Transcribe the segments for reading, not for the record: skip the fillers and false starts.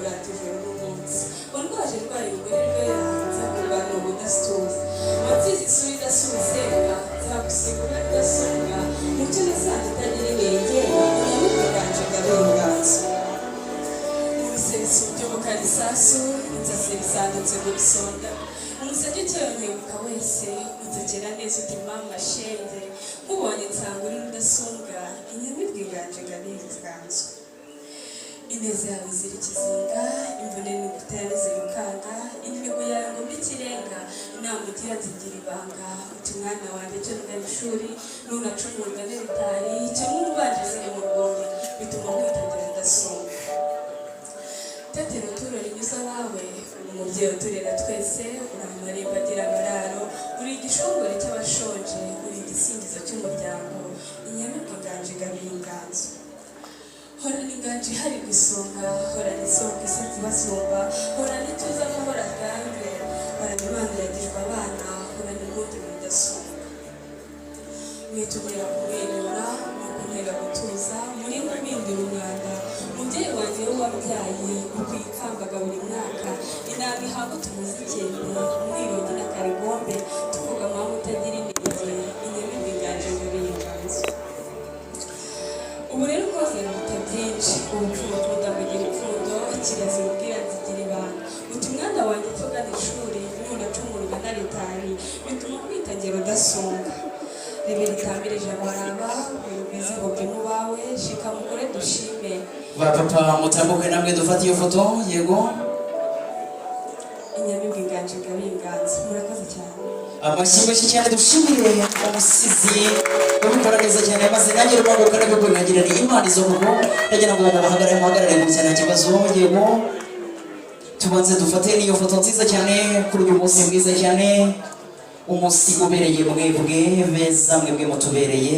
turatuje n'umunsi urwaje rwaye umugore rwera nzakurwanya ubudasutuza amatsinzi isura idasubizenga nzagusigura idasubwa mucyo nasanze itagira inenge inyamuganje gabenganzo umuseso by'umukara isasu inzase bisandutse mu bisonda umusajya ucyonkebuka wese utakera neza uti mama shenge nkubonye nsanga uri rudasumbwa inyamibwa iganje gabenganzo ineza yawe izira ikizinga imvune n'ubutare zirukanga imihigo yawe ngo mbikirenga inama ugira zigira ibanga uti mwana wanjye cyo ngana ishuri nunacumurwa n'ibitari cyangwa umubanje ziri mu rwuri bituma nkwitangira udasumba tetero turo rinyuza abawe umubyeyi uturera twese uramumarimba agira amararo uri igishongore cy'abashonje uri igisingizo cy'umuryango inyamibwa iganje gabenganzo hora n'inganje hari gusonga hora n'isonga isinzi basumba hora n'ituza amahoro agange hora n'ibandagirwa abana hora n'ubundi budasumba mwitumira kumwenyura mukuntera gutuza muri kubindira umwanda umubyeyi wanjye we wabyaye ukwikambaga buri mwaka inama ihabwa tumuze ikende umwirongi n'akarigombe tuvuga mama utagira inenge inyamibwa iganje gabenganzo ubu rero ukoze biruta byinshi ubupfundo kudamugira ipfundo kirazira ubwira zigira ibanga uti mwana wanjye utugana ishuri nunacumurwa na ritari bituma kwitangira udasonga rebe ritambirije amaraba urubwiza ngo bwe mu bawe shika mugore dushime bapapa mutambuke namwe dufata iyo foto yego inyamibwa iganje gabenganzo murakoze cyane amashyi menshi cyane dushimire umusizi ubikora neza cyane maze nanjye rwanda kandi bwo nagira ni imana izo mugo ndagira ngo muhagarare mu cyane kibazo yego tubanze dufate niyo foto nziza cyane kuri uyu munsi mwiza cyane umunsi ubereye mwebwe beza mwebwe mutubereye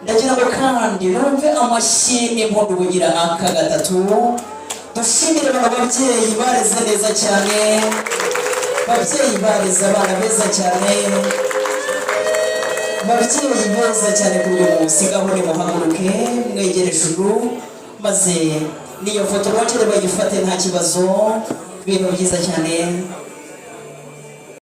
ndagira ngo kandi numve amashyi n'impundu bugira aka gatatu dushimire ababyeyi bareze neza cyane babyeyi bareze abana beza cyane babyeyi beza cyane kuri uyu munsi ngaho nimuhaguruke mwegere ijuru maze niyo foto bongere bayifate nta kibazo ibintu byiza cyane